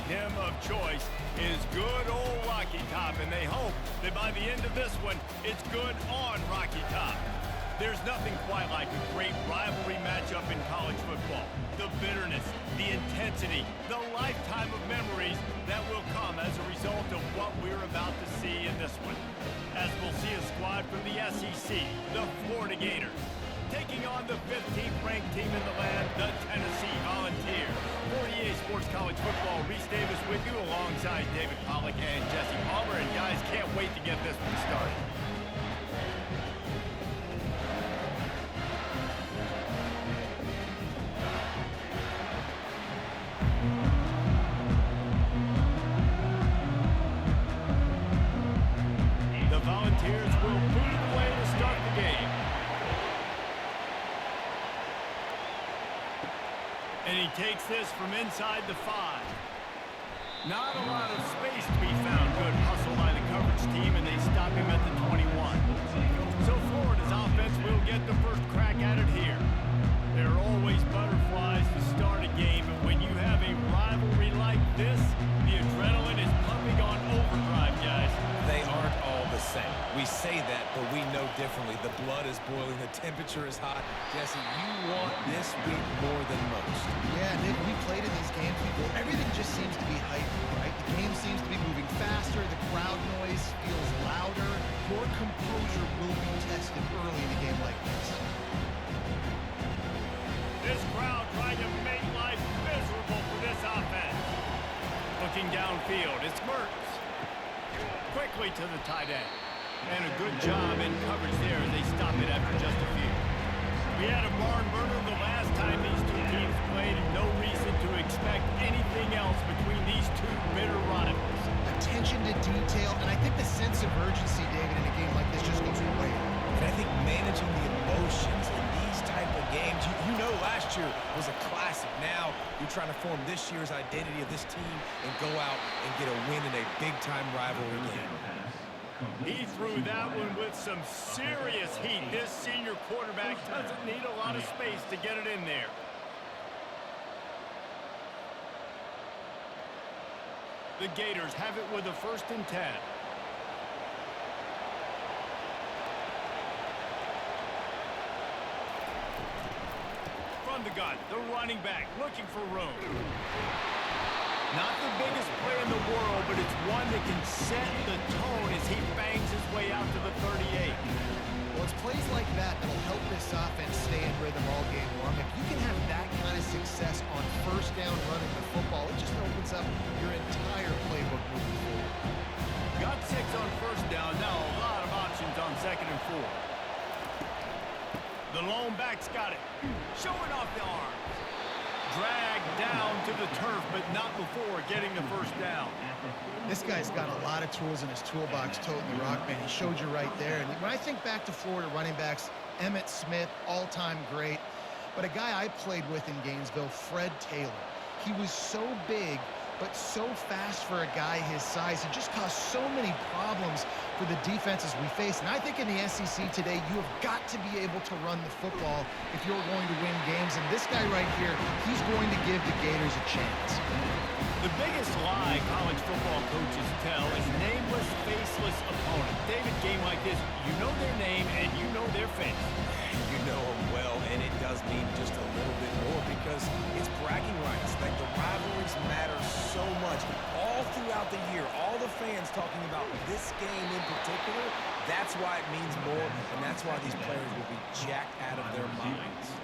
him of choice is good old Rocky Top, and they hope that by the end of this one, it's good on Rocky Top. There's nothing quite like a great rivalry matchup in college football. The bitterness, the intensity, the lifetime of memories that will come as a result of what we're about to see in this one. As we'll see a squad from the SEC, the Florida Gators, taking on the 15th ranked team in the land, the Tennessee Volunteers. For EA Sports College Football, Reese Davis with you alongside David Pollack and Jesse Palmer. And guys, can't wait to get this one started. The Volunteers will boot it away to start the game. And he takes this from inside the 5. Not a lot of space to be found. Good hustle by the coverage team, and they stop him at the 21. So Florida's offense will get the first crack at it here. There are always butterflies to start a game, but when you have a rivalry like this, the adrenaline is pumping on overdrive, guys. They aren't all the same. We say that, but we know differently. The blood is boiling. The temperature is hot. Jesse, you want this week more than most. Yeah, Nick, we played in these games before. Everything just seems to be hyped, right? The game seems to be moving faster. The crowd noise feels louder. Your composure will be tested early in a game like this. This crowd trying to make life miserable for this offense. Looking downfield, it's Mertz. Quickly to the tight end. And a good job in coverage there as they stop it after just a few. We had a barn burner the last time these two teams played, and no reason to expect anything else between these two bitter rivals. Attention to detail, and I think the sense of urgency, David, in a game like this just goes way up. And I think managing the emotions in these type of games, you know last year was a classic. Now you're trying to form this year's identity of this team and go out and get a win in a big-time rivalry game. He threw that one with some serious heat. This senior quarterback doesn't need a lot of space to get it in there. The Gators have it with a 1st and 10. From the gun, the running back looking for room. Not the biggest play in the world, but it's one that can set the tone as he bangs his way out to the 38. Well, it's plays like that that'll help this offense stay in rhythm all game long. If you can have that kind of success on 1st down running the football, it just opens up your entire playbook moving forward. Got 6 on 1st down. Now a lot of options on 2nd and 4. The lone back's got it. Showing off the arms. Dragged down to the turf, but not before getting the 1st down. This guy's got a lot of tools in his toolbox, toting the rock, man. He showed you right there. And when I think back to Florida running backs, Emmitt Smith, all-time great. But a guy I played with in Gainesville, Fred Taylor. He was so big, but so fast for a guy his size. It just caused so many problems for the defenses we face. And I think in the SEC today, you have got to be able to run the football if you're going to win games. And this guy right here, he's going to give the Gators a chance. The biggest lie college football coaches tell is nameless, faceless opponent. David, game like this, you know their name and you know their face. You know them well, and it does mean just a little bit more because it's bragging rights. Like the rivalries matter so much all throughout the year. All the fans talking about this game in particular, that's why it means more, and that's why these players will be jacked out of their minds.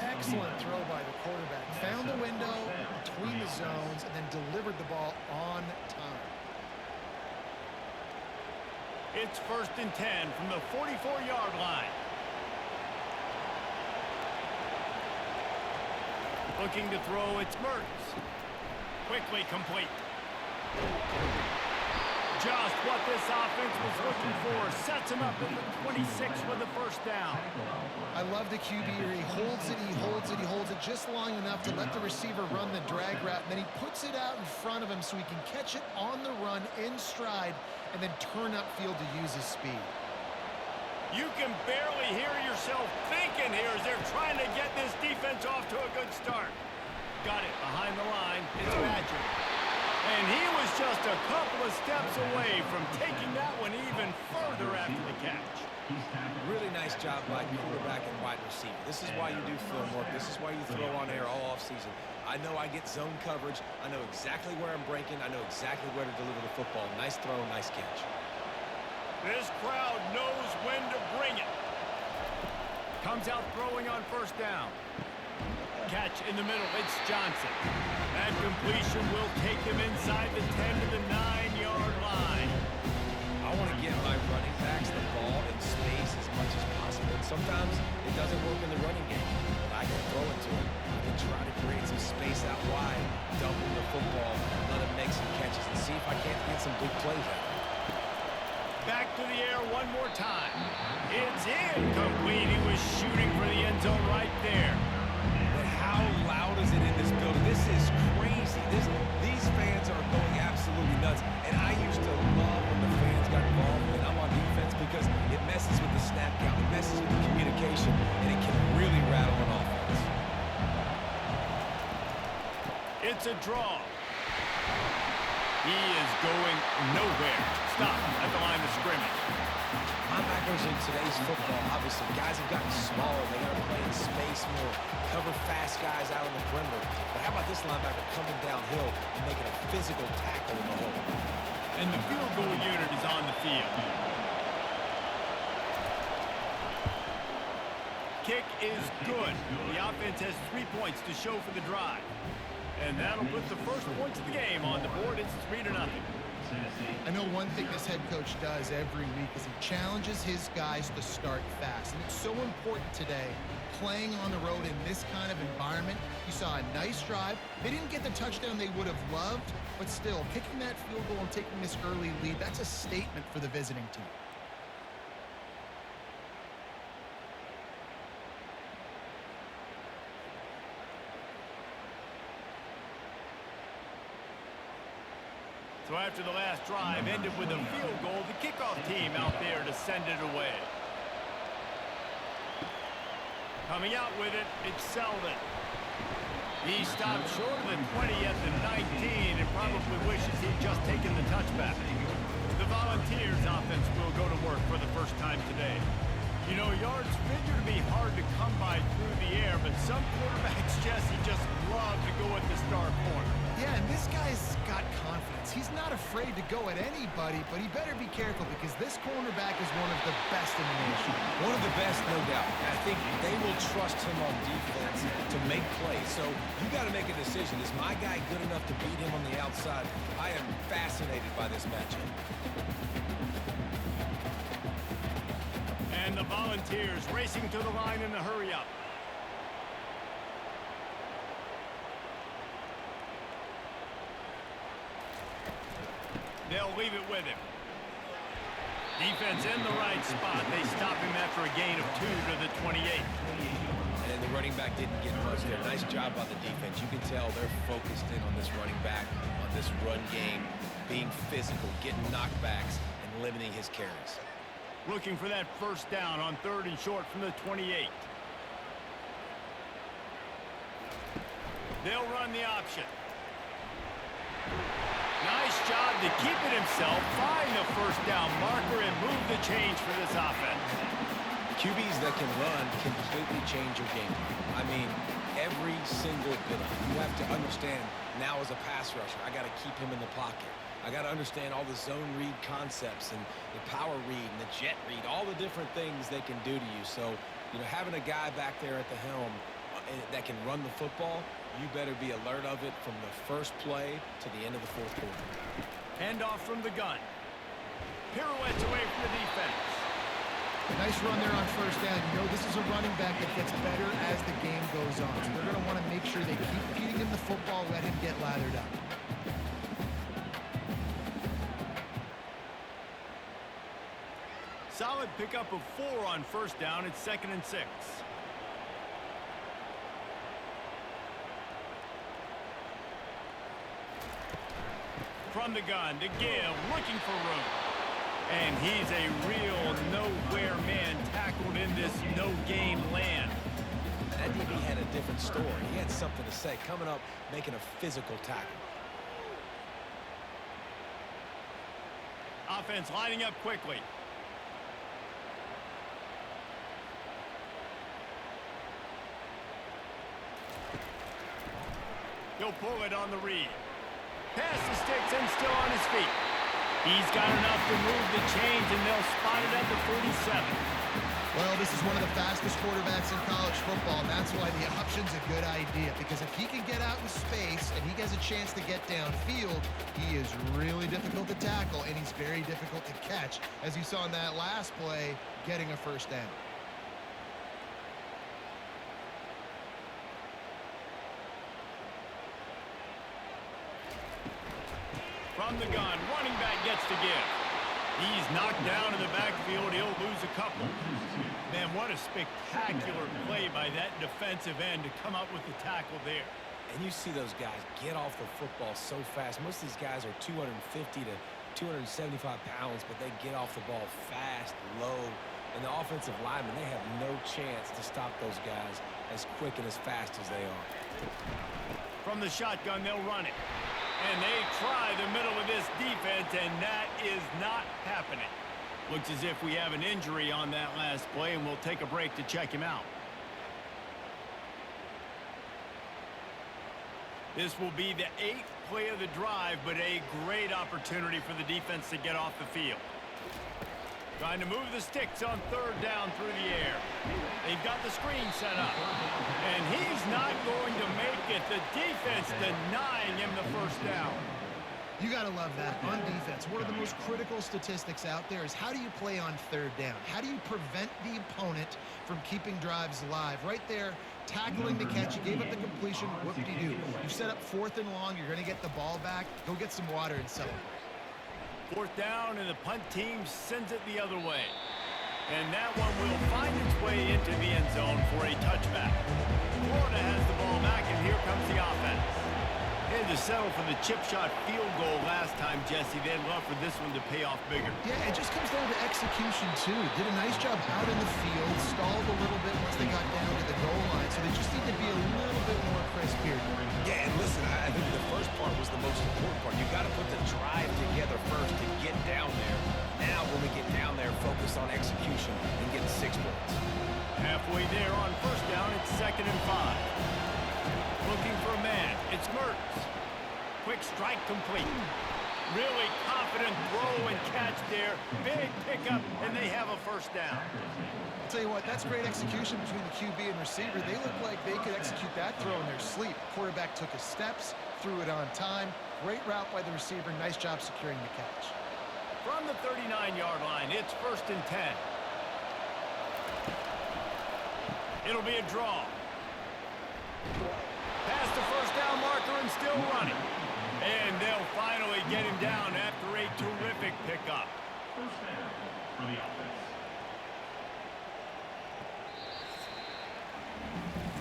Excellent throw by the quarterback. Found the window between the zones and then delivered the ball on time. It's 1st and 10 from the 44-yard line. Looking to throw, it's Mertz. Quickly complete. Just what this offense was looking for. Sets him up at the 26 with the 1st down. I love the QB here. He holds it, he holds it, he holds it just long enough to let the receiver run the drag route, and then he puts it out in front of him so he can catch it on the run in stride and then turn upfield to use his speed. You can barely hear yourself thinking here as they're trying to get this defense off to a good start. Got it behind the line. It's Badger. just a couple of steps away from taking that one even further after the catch. Really nice job by quarterback and wide receiver. This is why you do film work. This is why you throw on air all offseason. I know I get zone coverage. I know exactly where I'm breaking. I know exactly where to deliver the football. Nice throw, nice catch. This crowd knows when to bring it. Comes out throwing on first down. Catch in the middle. It's Johnson. That completion will take him inside the 10 to the 9-yard line. I want to get my running backs the ball in space as much as possible. And sometimes it doesn't work in the running game. But I can throw it to him. I can try to create some space out wide, dump him the football, let him make some catches, and see if I can't get some big plays out of him. Back to the air one more time. It's incomplete. He was shooting for the end zone right there. But how loud is it in this building? This is crazy. These fans are going absolutely nuts. And I used to love when the fans got involved and I'm on defense because it messes with the snap count, it messes with the communication, and it can really rattle an offense. It's a draw. He is going nowhere. Stop at the line of scrimmage. Linebackers in today's football, obviously, guys have gotten smaller. They got to play in space more, cover fast guys out on the perimeter. But how about this linebacker coming downhill and making a physical tackle in the hole? And the field goal unit is on the field. Kick is good. The offense has 3 points to show for the drive. And that'll put the first points of the game on the board. It's 3-0. I know one thing this head coach does every week is he challenges his guys to start fast. And it's so important today, playing on the road in this kind of environment. You saw a nice drive. They didn't get the touchdown they would have loved, but still, kicking that field goal and taking this early lead, that's a statement for the visiting team. So after the last drive ended with a field goal, the kickoff team out there to send it away. Coming out with it, it's Selden. He stopped short of the 20 at the 19 and probably wishes he'd just taken the touchback. The Volunteers offense will go to work for the first time today. You know, yards figure to be hard to come by through the air, but some quarterbacks, Jesse, just love to go at the star corner. Yeah, and this guy's got confidence. He's not afraid to go at anybody, but he better be careful because this cornerback is one of the best in the nation. One of the best, no doubt. And I think they will trust him on defense to make plays. So you got to make a decision. Is my guy good enough to beat him on the outside? I am fascinated by this matchup. And the Volunteers racing to the line in the hurry-up. They'll leave it with him. Defense in the right spot. They stop him after a gain of 2 to the 28. And the running back didn't get much there. Nice job by the defense. You can tell they're focused in on this running back, on this run game, being physical, getting knockbacks, and limiting his carries. Looking for that first down on 3rd and short from the 28. They'll run the option. Nice job to keep it himself, find the first down marker, and move the change for this offense. QBs that can run completely change your game. I mean, every single bit of it. You have to understand now as a pass rusher, I got to keep him in the pocket. I got to understand all the zone read concepts and the power read and the jet read, all the different things they can do to you. So, you know, having a guy back there at the helm that can run the football, you better be alert of it from the first play to the end of the 4th quarter. Hand off from the gun. Pirouettes away from the defense. Nice run there on first down. You know, this is a running back that gets better as the game goes on. So they're going to want to make sure they keep feeding him the football, let him get lathered up. Solid pickup of 4 on first down. It's 2nd and 6. From the gun to Gill, looking for room. And he's a real nowhere man tackled in this no-gain land. That DB had a different story. He had something to say, coming up, making a physical tackle. Offense lining up quickly. He'll pull it on the read. Pass the sticks and still on his feet. He's got enough to move the chains, and they'll spot it at the 47. Well, this is one of the fastest quarterbacks in college football, and that's why the option's a good idea. Because if he can get out in space and he has a chance to get downfield, he is really difficult to tackle, and he's very difficult to catch, as you saw in that last play, getting a first down. From the gun, running back gets to give. He's knocked down in the backfield. He'll lose a couple. Man, what a spectacular play by that defensive end to come up with the tackle there. And you see those guys get off the football so fast. Most of these guys are 250 to 275 pounds, but they get off the ball fast, low. And the offensive linemen, they have no chance to stop those guys as quick and as fast as they are. From the shotgun, they'll run it. And they try the middle of this defense, and that is not happening. Looks as if we have an injury on that last play, and we'll take a break to check him out. This will be the 8th play of the drive, but a great opportunity for the defense to get off the field. Trying to move the sticks on 3rd down through the air. They've got the screen set up. And he's not going to make it. The defense denying him the first down. You got to love that on defense. One of the most critical statistics out there is how do you play on 3rd down? How do you prevent the opponent from keeping drives alive? Right there, tackling the catch. You gave up the completion. What did you do? You set up 4th and long. You're going to get the ball back. Go get some water and celebrate. 4th down, and the punt team sends it the other way. And that one will find its way into the end zone for a touchback. Florida has the ball back, and here comes the offense. They had to settle for the chip shot field goal last time, Jesse. They'd love for this one to pay off bigger. Yeah, it just comes down to execution, too. Did a nice job out in the field, stalled a little bit once they got down to the goal line, so they just need to be a little bit more crisp here. Yeah, and listen, I think the first part was the most important part. You got to put the drive together first to get down there. Now, when we get down there, focus on execution and get 6 points. Halfway there on 1st down, it's 2nd and 5. Looking for a man. It's Mertz. Quick strike complete. Really confident throw and catch there. Big pickup, and they have a first down. I'll tell you what, that's great execution between the QB and receiver. They look like they could execute that throw in their sleep. Quarterback took his steps, threw it on time. Great route by the receiver. Nice job securing the catch. From the 39-yard line, it's 1st and 10. It'll be a draw. Past the first down marker and still running. And they'll finally get him down after a terrific pickup. First down for the offense.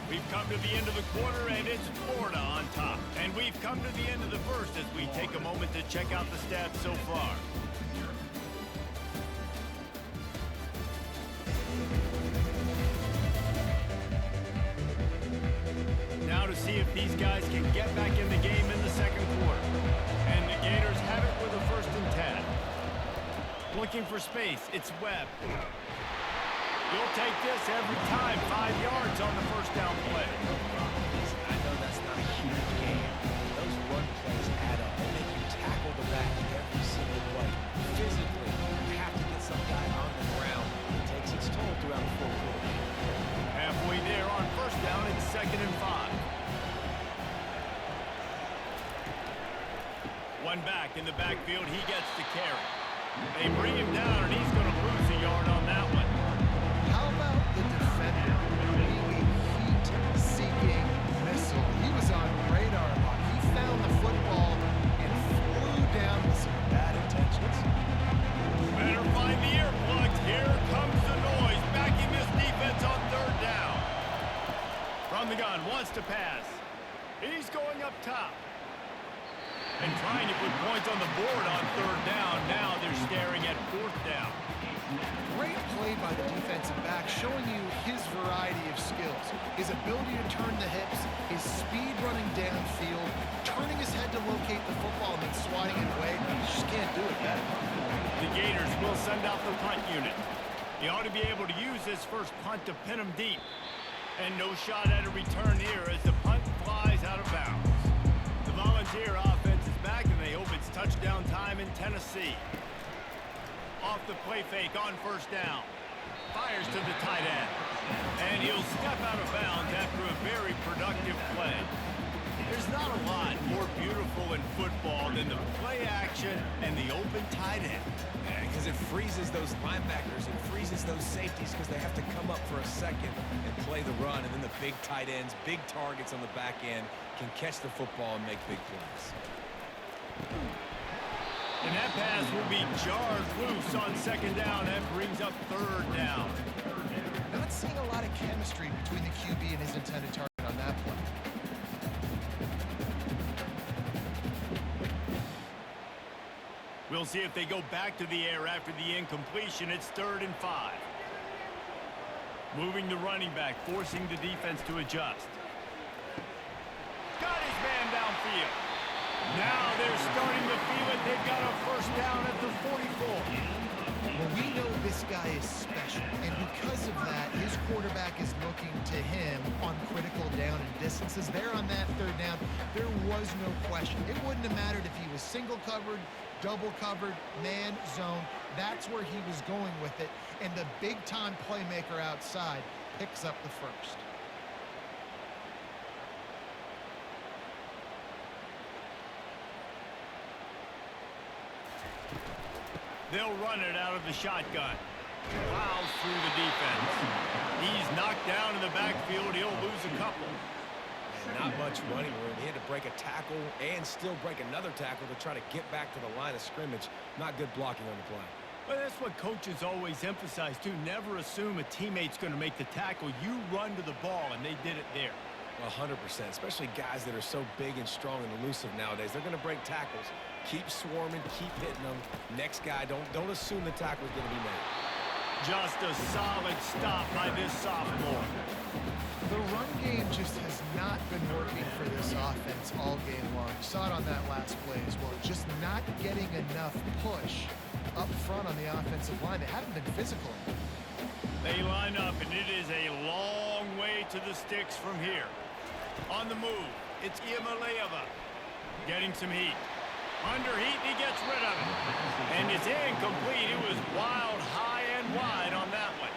We've come to the end of the quarter, and it's Florida on top. And we've come to the end of the first as we take a moment to check out the stats so far. Now to see if these guys can get back in the game in the second quarter. And the Gators have it with a 1st and 10. Looking for space, it's Webb. You'll take this every time. 5 yards on the first down play. I know that's not a huge game. Those run plays add up. They make you tackle the back every single play. Physically, you have to get some guy on the ground. It takes its toll throughout the 4th quarter. Halfway there on 1st down, it's 2nd and 5. One back in the backfield, he gets the carry. They bring him down, and he's going to lose a yard on that one. How about the defender being a heat-seeking missile? He was on radar lock. He found the football and flew down with some bad intentions. Better find the earplugs. Here comes the noise. Backing this defense on 3rd down. From the gun, wants to pass. He's going up top. And trying to put points on the board on 3rd down. Now they're staring at 4th down. Great play by the defensive back, showing you his variety of skills. His ability to turn the hips, his speed running downfield, turning his head to locate the football and then swatting it away. You just can't do it better. The Gators will send out the punt unit. He ought to be able to use his first punt to pin him deep. And no shot at a return here as the punt flies out of bounds. The Volunteer offense is back, and they hope it's touchdown time in Tennessee. Off the play fake on first down. Fires to the tight end. And he'll step out of bounds after a very productive play. There's not a lot more beautiful in football than the play action and the open tight end. Yeah, because it freezes those linebackers, it freezes those safeties because they have to come up for a second and play the run, and then the big tight ends, big targets on the back end can catch the football and make big plays. And that pass will be jarred loose on second down. That brings up third down. Not seeing a lot of chemistry between the QB and his intended target on that play. We'll see if they go back to the air after the incompletion. It's 3rd and 5. Moving the running back, forcing the defense to adjust. Got his man downfield. Now they're starting to feel it. They've got a first down at the 44. Well, we know this guy is special, and because of that, his quarterback is looking to him on critical down and distances. There on that 3rd down, there was no question. It wouldn't have mattered if he was single covered, double covered, man, zone. That's where he was going with it, and the big-time playmaker outside picks up the first. They'll run it out of the shotgun. Plows through the defense. He's knocked down in the backfield. He'll lose a couple. And not much running room. He had to break a tackle and still break another tackle to try to get back to the line of scrimmage. Not good blocking on the play. Well, that's what coaches always emphasize, too. Never assume a teammate's going to make the tackle. You run to the ball, and they did it there. 100%, especially guys that are so big and strong and elusive nowadays. They're going to break tackles. Keep swarming, keep hitting them. Next guy, don't assume the tackle's going to be made. Just a solid stop by this sophomore. The run game just has not been working for this offense all game long. You saw it on that last play as well. Just not getting enough push up front on the offensive line. They haven't been physical. They line up, and it is a long way to the sticks from here. On the move, it's Iamaleava getting some heat. Under heat, he gets rid of it. And it's incomplete. It was wild, high and wide on that one.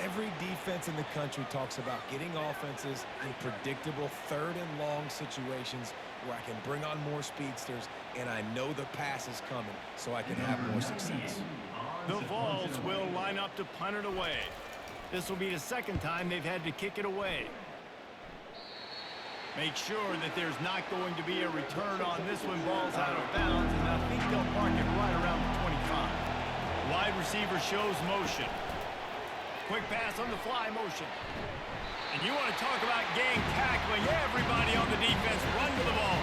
Every defense in the country talks about getting offenses in predictable 3rd and long situations where I can bring on more speedsters and I know the pass is coming so I can have more success. The Vols will line up to punt it away. This will be the 2nd time they've had to kick it away. Make sure that there's not going to be a return on this one. Ball's out of bounds, and I think they'll park it right around the 25. Wide receiver shows motion. Quick pass on the fly motion. And you want to talk about gang tackling. Everybody on the defense run to the ball.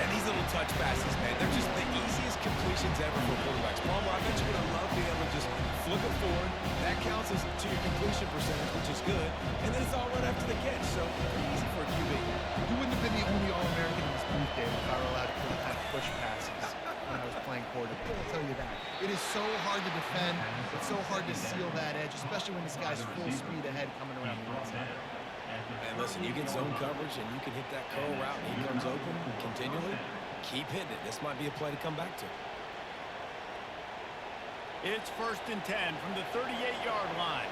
And these little touch passes, man, they're just the easiest completions ever for quarterbacks. Palmer, I bet you're going to love being able to just flip it forward. That counts as to your completion percentage, which is good. And then it's all right after the catch, so easy for a QB. You wouldn't have been the only All-American in this booth, Dave, if I were allowed to kind of push passes when I was playing quarterback. I'll tell you that. It is so hard to defend. It's so hard to seal that edge, especially when this guy's full speed ahead coming around the outside. And listen, you get zone coverage and you can hit that curl route and he comes open continually. Keep hitting it. This might be a play to come back to. It's 1st and 10 from the 38-yard line.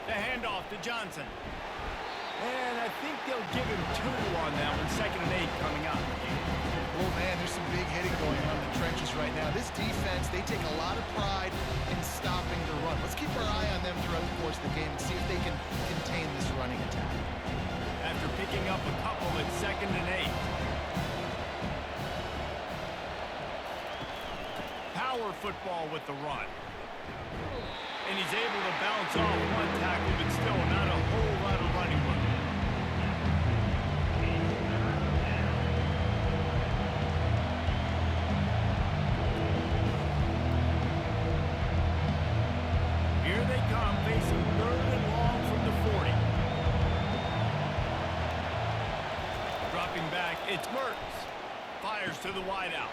The handoff to Johnson. And I think they'll give him 2 on that one. 2nd and 8 coming up. Oh, man, there's some big hitting going on in the trenches right now. This defense, they take a lot of pride in stopping the run. Let's keep our eye on them throughout the course of the game and see if they can contain this running attack. After picking up a couple, it's 2nd and 8. Power football with the run. And he's able to bounce off one tackle, but still not a whole lot of running room. Here they come, facing 3rd and long from the 40. It's Mertz. Fires to the wideout.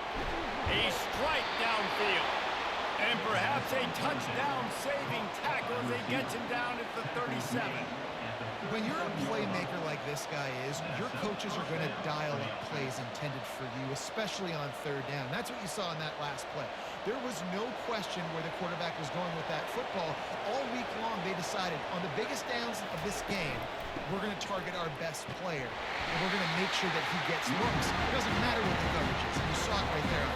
A strike downfield. And perhaps a touchdown-saving tackle as they get him down at the 37. When you're a playmaker like this guy is, your coaches are going to dial up plays intended for you, especially on third down. That's what you saw in that last play. There was no question where the quarterback was going with that football. All week long, they decided on the biggest downs of this game, we're going to target our best player, and we're going to make sure that he gets looks. It doesn't matter what the coverage is, and you saw it right there.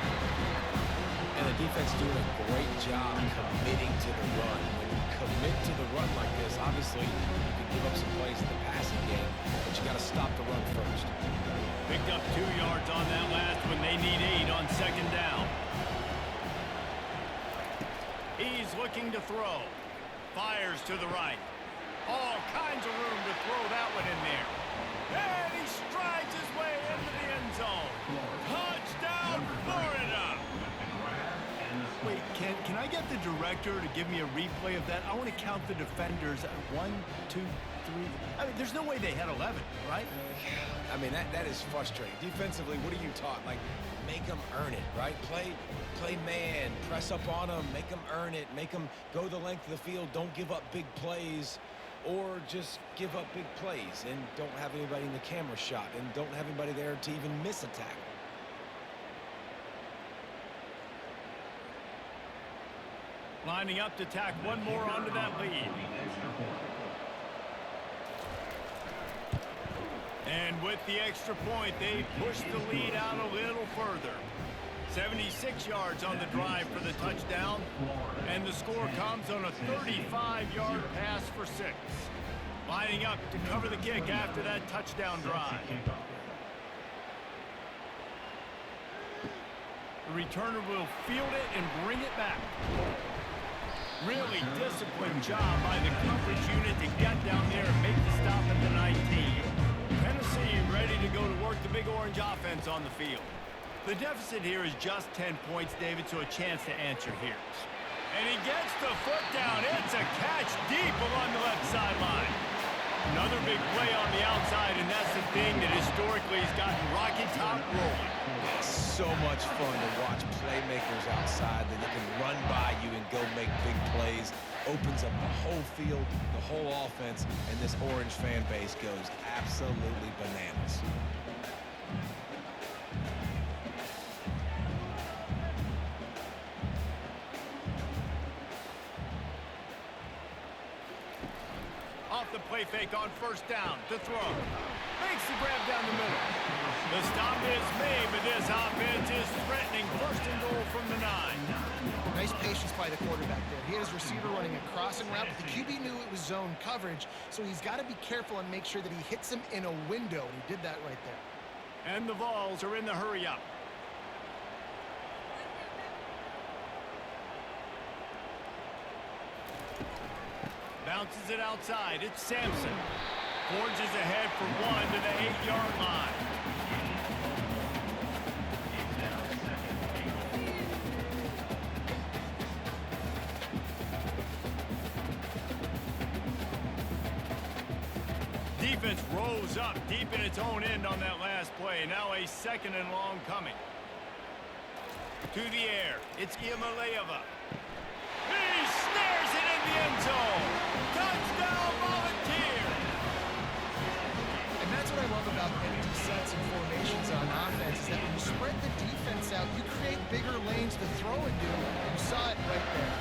And the defense doing a great job committing to the run. When you commit to the run like this, obviously you can give up some plays in the passing game, but you got to stop the run first. Picked up 2 yards on that last one. They need 8 on second down. He's looking to throw. Fires to the right. All kinds of room to throw that one in there. And he strides his way into the end zone. Touchdown, Florida! Wait, can I get the director to give me a replay of that? I want to count the defenders. 1, 2, 3. I mean, there's no way they had 11, right? I mean, that is frustrating. Defensively, what are you taught? Like, make them earn it, right? Play man, press up on them, make them earn it, make them go the length of the field, don't give up big plays, or just give up big plays and don't have anybody in the camera shot and don't have anybody there to even miss a tackle. Lining up to tack one more onto that lead. And with the extra point, they push the lead out a little further. 76 yards on the drive for the touchdown. And the score comes on a 35-yard pass for 6. Lining up to cover the kick after that touchdown drive. The returner will field it and bring it back. Really disciplined job by the coverage unit to get down there and make the stop at the 19. Tennessee ready to go to work the Big Orange offense on the field. The deficit here is just 10 points, David, so a chance to answer here. And he gets the foot down. It's a catch deep along the left sideline. Another big play on the outside, and that's the thing that historically has gotten Rocky Top rolling. It's so much fun to watch playmakers outside that they can run by you and go make big plays. Opens up the whole field, the whole offense, and this Orange fan base goes absolutely bananas. Off the play fake on first down to throw. Makes the grab down the middle. The stop is made, but this offense is threatening first and goal from the 9. Nice patience by the quarterback there. He had his receiver running a crossing route, but the QB knew it was zone coverage, so he's got to be careful and make sure that he hits him in a window, and he did that right there. And the Vols are in the hurry-up. Bounces it outside. It's Sampson. Forges ahead for 1 to the 8-yard line. Defense rose up deep in its own end on that last play. Now a second and long coming. To the air. It's Iamaleava. He snares it in the end zone. Touchdown, Volunteers! And that's what I love about empty sets and formations on offense, is that when you spread the defense out, you create bigger lanes to throw into. You saw it right there.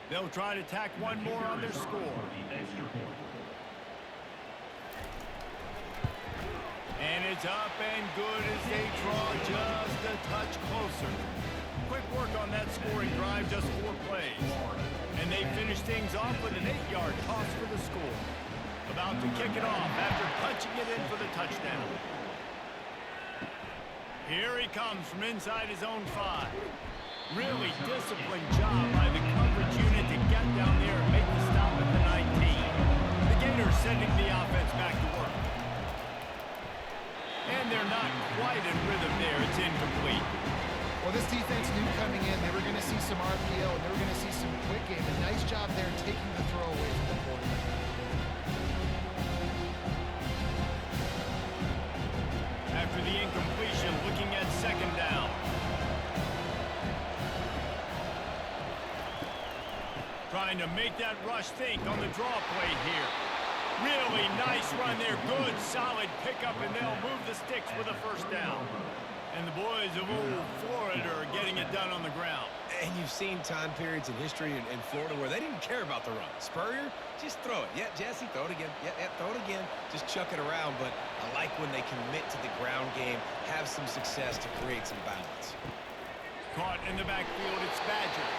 They'll try to tack one more on their score. And it's up and good as they draw just a touch closer. Quick work on that scoring drive, just 4 plays. And they finish things off with an 8-yard toss for the score. About to kick it off after punching it in for the touchdown. Here he comes from inside his own 5. Really disciplined job by the coverage unit to get down there and make the stop at the 19. The Gators sending the offense back to work. And they're not quite in rhythm there. It's incomplete. Well, this defense knew coming in they were going to see some RPO and they were going to see some quick game. A nice job there taking the throw away from the quarterback. After the incompletion, looking at second down. Trying to make that rush think on the draw play here. Really nice run there. Good, solid pickup, and they'll move the sticks with a first down. And the boys of old Florida are getting it done on the ground. And you've seen time periods in history in Florida where they didn't care about the run. Spurrier, just throw it. Yeah, Jesse, throw it again. Yeah, throw it again. Just chuck it around. But I like when they commit to the ground game, have some success to create some balance. Caught in the backfield, it's Badger.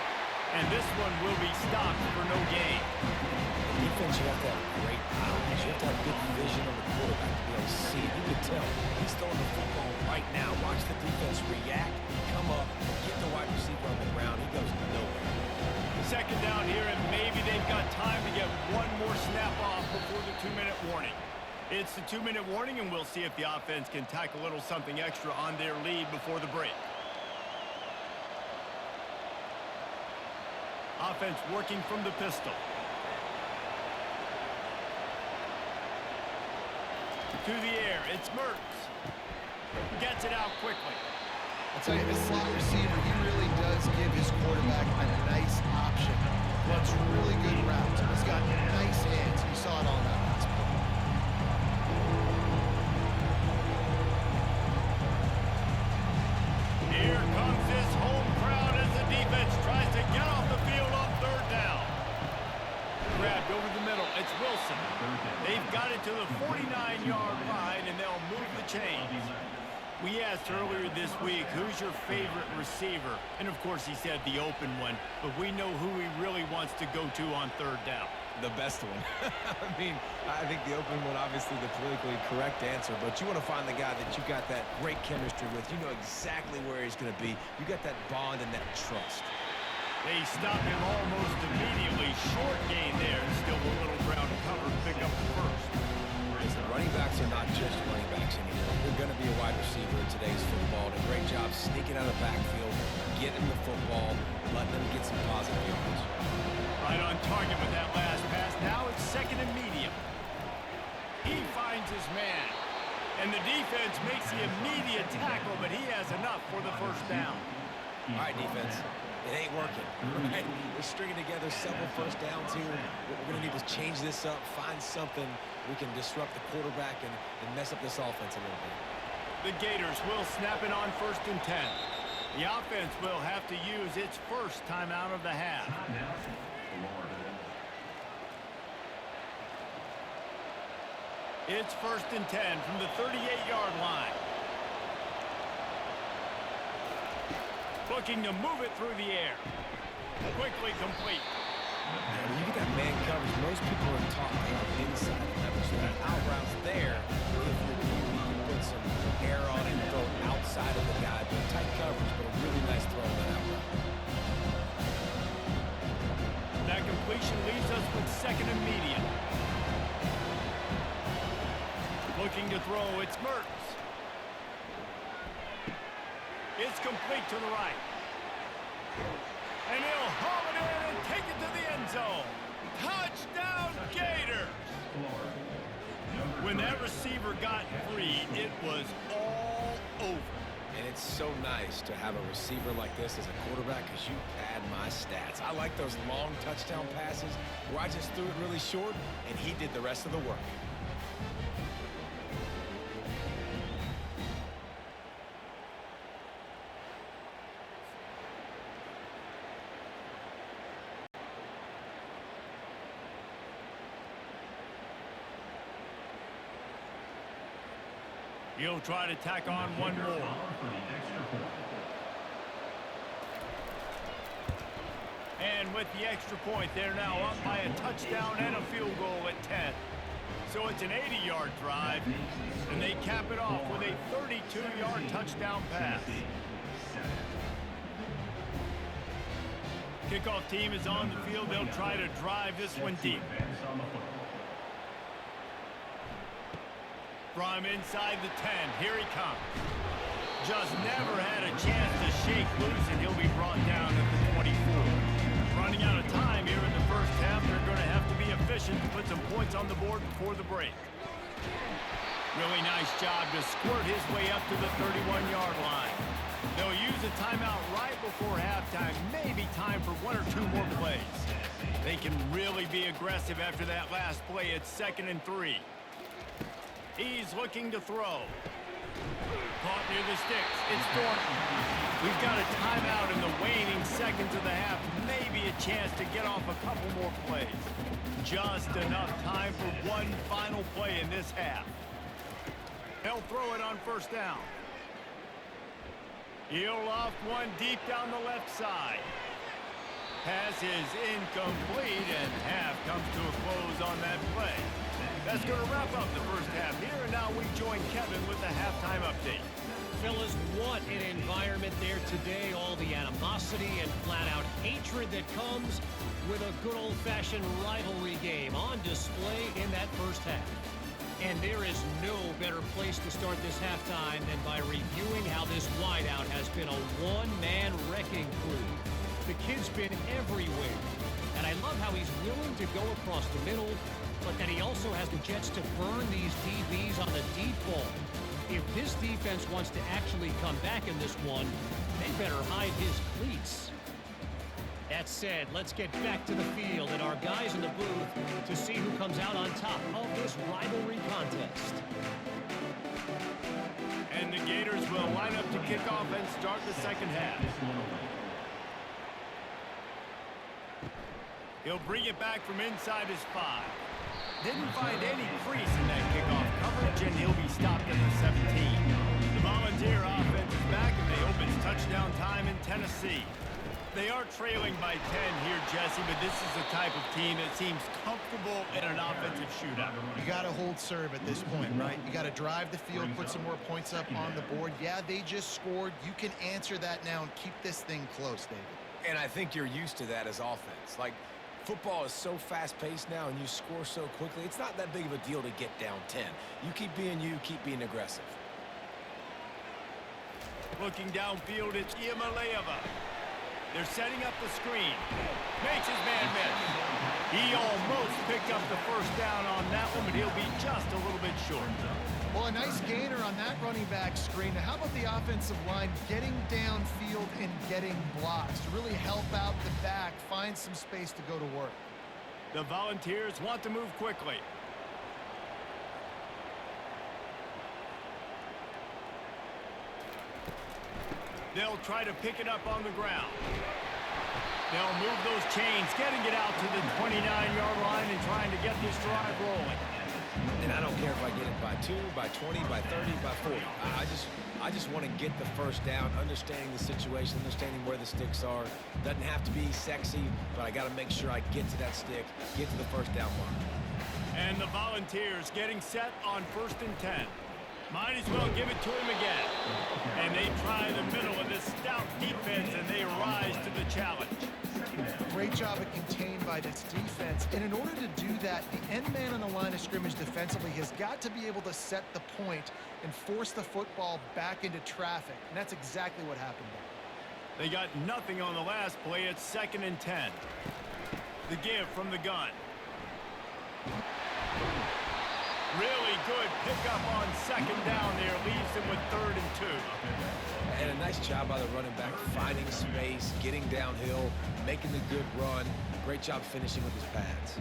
And this one will be stopped for no gain. Defense, you have to have great eyes. You have to have good vision on the quarterback to be able to see it. You can tell he's throwing the football right now. Watch the defense react, come up, get the wide receiver on the ground. He goes nowhere. Second down here, and maybe they've got time to get one more snap off before the 2-minute warning. It's the 2-minute warning, and we'll see if the offense can tack a little something extra on their lead before the break. Offense working from the pistol. To the air, it's Mertz. Gets it out quickly. I'll tell you, this slot receiver, he really does give his quarterback a nice option. Runs really good routes. He's got nice hands. You saw it on that last play. Here comes this home crowd as the defense tries to get off the field on third down. Grabbed over the middle. It's Wilson. They've got it to the 49-yard line, and they'll move the chains. We asked earlier this week, who's your favorite receiver? And, of course, he said the open one. But we know who he really wants to go to on third down. The best one. I mean, I think the open one, obviously the politically correct answer, but you want to find the guy that you got that great chemistry with. You know exactly where he's going to be. You got that bond and that trust. They stop him almost immediately. Short gain there. Still a little ground cover. Pick up the first. Listen, running backs are not just running backs anymore. They're going to be a wide receiver in today's football. And a great job sneaking out of the backfield, getting the football, letting them get some positive yards. Right on target with that last pass. Now it's second and medium. He finds his man. And the defense makes the immediate tackle, but he has enough for the first down. All right, defense. It ain't working. Right? We're stringing together several first downs here. We're going to need to change this up, find something we can disrupt the quarterback and mess up this offense a little bit. The Gators will snap it on 1st and 10. The offense will have to use its first timeout of the half. It's 1st and 10 from the 38-yard line. Looking to move it through the air. Quickly complete. Now, when you get that man coverage, most people are taught to have inside leverage. So that out route's there. If you're QB, you can put some air on it and throw outside of the guy. But tight coverage, but a really nice throw on that out route. That completion leaves us with second and medium. Looking to throw, it's Mertz. It's complete to the right. And he'll haul it in and take it to the end zone. Touchdown, Gators! When that receiver got free, it was all over. And it's so nice to have a receiver like this as a quarterback because you pad my stats. I like those long touchdown passes where I just threw it really short and he did the rest of the work. He'll try to tack on one more. And with the extra point, they're now up by a touchdown and a field goal at 10. So it's an 80-yard drive, and they cap it off with a 32-yard touchdown pass. Kickoff team is on the field. They'll try to drive this one deep. From inside the 10, here he comes. Just never had a chance to shake loose, and he'll be brought down at the 24. Running out of time here in the first half. They're going to have to be efficient to put some points on the board before the break. Really nice job to squirt his way up to the 31-yard line. They'll use a timeout right before halftime. Maybe time for one or two more plays. They can really be aggressive after that last play. It's 2nd and 3. He's looking to throw. Caught near the sticks. It's Thornton. We've got a timeout in the waning seconds of the half. Maybe a chance to get off a couple more plays. Just enough time for one final play in this half. They'll throw it on first down. He'll loft one deep down the left side. Pass is incomplete, and half comes to a close on that play. That's going to wrap up the first half here, and now we join Kevin with the halftime update. Fellas, what an environment there today. All the animosity and flat-out hatred that comes with a good old-fashioned rivalry game on display in that first half. And there is no better place to start this halftime than by reviewing how this wideout has been a one-man wrecking crew. The kid's been everywhere. And I love how he's willing to go across the middle, but that he also has the jets to burn these DBs on the deep ball. If this defense wants to actually come back in this one, they better hide his cleats. That said, let's get back to the field and our guys in the booth to see who comes out on top of this rivalry contest. And the Gators will line up to kick off and start the second half. He'll bring it back from inside his 5. Didn't find any crease in that kickoff coverage, and he'll be stopped at the 17. The Volunteer offense is back, and they hope it's touchdown time in Tennessee. They are trailing by 10 here, Jesse, but this is the type of team that seems comfortable in an offensive shootout. You got to hold serve at this point, right? You got to drive the field, put some more points up on the board. Yeah, they just scored. You can answer that now and keep this thing close, David. And I think you're used to that as offense. Like, football is so fast-paced now, and you score so quickly. It's not that big of a deal to get down 10. You keep being aggressive. Looking downfield, it's Iamaleava. They're setting up the screen. Makes his man miss. He almost picked up the first down on that one, but he'll be just a little bit short. Well, a nice gainer on that running back screen. Now, how about the offensive line getting downfield and getting blocks to really help out the back, find some space to go to work? The Volunteers want to move quickly. They'll try to pick it up on the ground. They'll move those chains, getting it out to the 29-yard line and trying to get this drive rolling. And I don't care if I get it by 2, by 20, by 30, by 40. I just want to get the first down, understanding the situation, understanding where the sticks are. Doesn't have to be sexy, but I got to make sure I get to that stick, get to the first down mark. And the Volunteers getting set on 1st and 10. Might as well give it to him again. And they try the middle of this stout defense, and they rise to the challenge. Great job of contained by this defense. And in order to do that, the end man on the line of scrimmage defensively has got to be able to set the point and force the football back into traffic. And that's exactly what happened there. They got nothing on the last play. It's 2nd and 10. The give from the gun. Really good pickup on 2nd down there. Leaves him with 3rd and 2. And a nice job by the running back, finding space, getting downhill, making the good run. Great job finishing with his pads.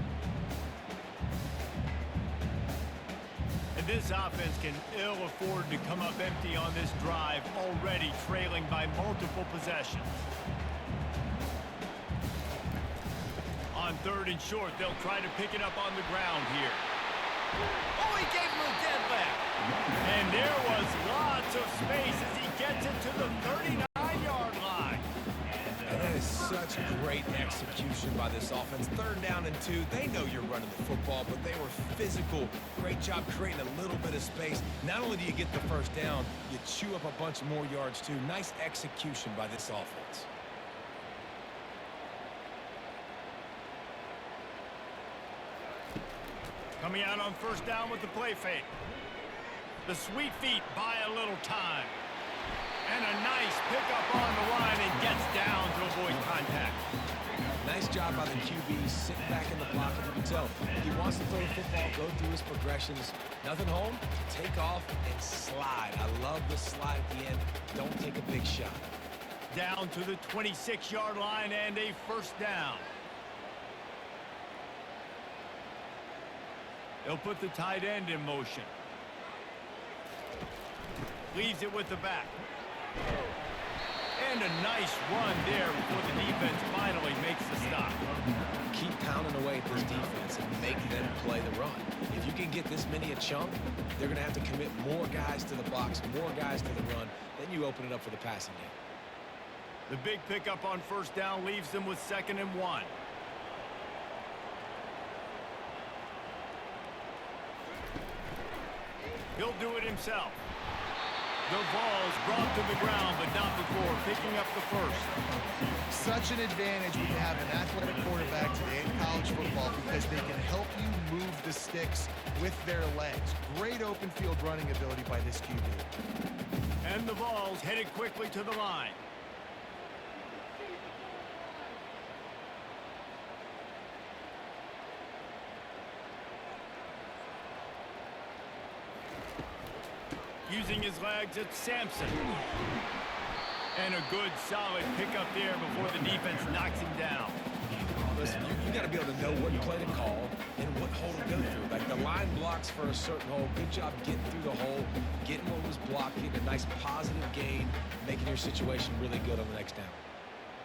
And this offense can ill afford to come up empty on this drive, already trailing by multiple possessions. On 3rd and short, they'll try to pick it up on the ground here. Oh, he gave him a dead left. And there was lots of space as he gets it to the 39-yard line. And that is such great execution by this offense. 3rd down and 2. They know you're running the football, but they were physical. Great job creating a little bit of space. Not only do you get the first down, you chew up a bunch more yards too. Nice execution by this offense. Coming out on 1st down with the play fake. The sweet feet buy a little time. Nice job by the QB, sitting back in the pocket. You can tell he wants to throw the football, go through his progressions. Nothing home, take off and slide. I love the slide at the end. Don't take a big shot. Down to the 26-yard line and a first down. They'll put the tight end in motion. Leaves it with the back. And a nice run there before the defense finally makes the stop. Keep pounding away at this defense and make them play the run. If you can get this many a chunk, they're going to have to commit more guys to the box, more guys to the run. Then you open it up for the passing game. The big pickup on first down leaves them with 2nd and 1. He'll do it himself. The ball's brought to the ground, but not before picking up the first. Such an advantage when you have an athletic quarterback today in college football because they can help you move the sticks with their legs. Great open field running ability by this QB. And the ball's headed quickly to the line. Using his legs, it's Sampson. And a good, solid pickup there before the defense knocks him down. Listen, you got to be able to know what play to call and what hole to go through. Like the line blocks for a certain hole. Good job getting through the hole, getting what was blocked, getting a nice positive gain, making your situation really good on the next down.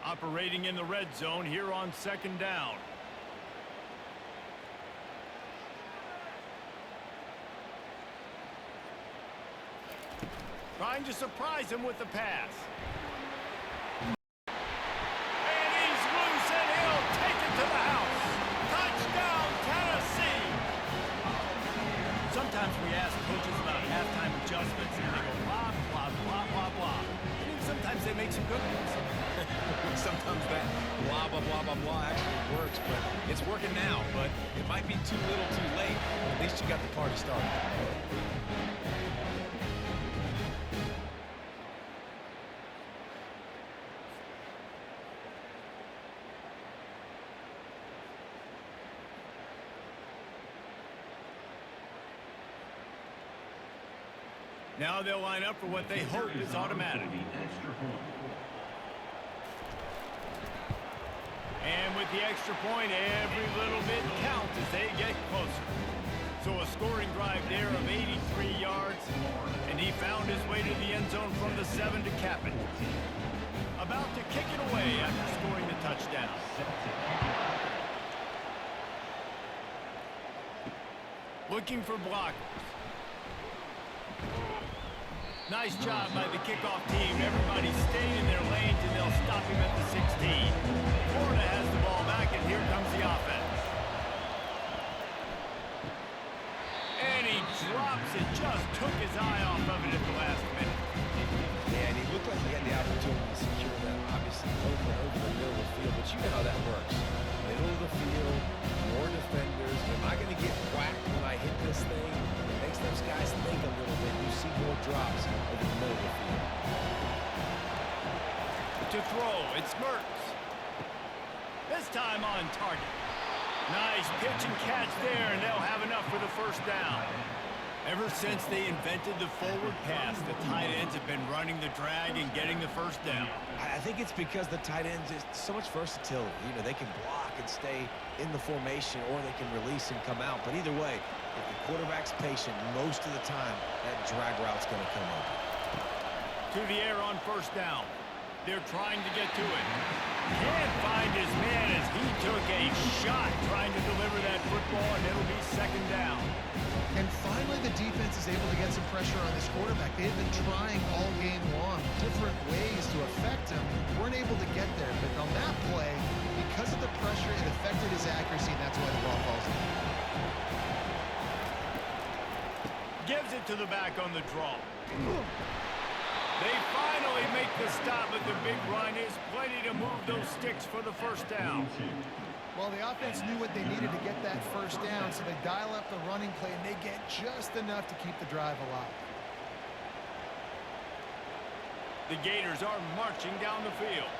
Operating in the red zone here on 2nd down. Trying to surprise him with the pass. And he's loose and he'll take it to the house. Touchdown, Tennessee! Sometimes we ask coaches about halftime adjustments and they go blah, blah, blah, blah, blah. And then sometimes they make some good ones. Sometimes that blah, blah, blah, blah, blah actually works, but it's working now. But it might be too little too late. At least you got the party started. Now they'll line up for what they hope is automatic. And with the extra point, every little bit counts as they get closer. So a scoring drive there of 83 yards, and he found his way to the end zone from the 7 to cap it. About to kick it away after scoring the touchdown. Looking for blockers. Nice job by the kickoff team. Everybody staying in their lanes, and they'll stop him at the 16. Florida has the ball back, and here comes the offense. And he drops it. Just took his eye off of it at the last minute. Yeah, and he looked like he had the opportunity to secure that, obviously, over the middle of the field. But you know how that works. Middle of the field, more defenders. Am I going to get whacked when I hit this thing? It makes those guys think a little bit. You see more drops over the middle of the field. To throw, it's Mertz. This time on target. Nice pitch and catch there, and they'll have enough for the first down. Ever since they invented the forward pass, the tight ends have been running the drag and getting the first down. I think it's because the tight ends is so much versatility. You know, they can block and stay in the formation, or they can release and come out. But either way, if the quarterback's patient, most of the time, that drag route's going to come up. To the air on first down. They're trying to get to it. Can't find his man as he took a shot trying to deliver that football, and it'll be 2nd down. And finally, the defense is able to get some pressure on this quarterback. They have been trying all game long, different ways to affect him. Weren't able to get there, but on that play, because of the pressure, it affected his accuracy, and that's why the ball falls in. Gives it to the back on the draw. They finally make the stop, but the big run is plenty to move those sticks for the first down. Well, the offense knew what they needed to get that first down, so they dial up the running play, and they get just enough to keep the drive alive. The Gators are marching down the field.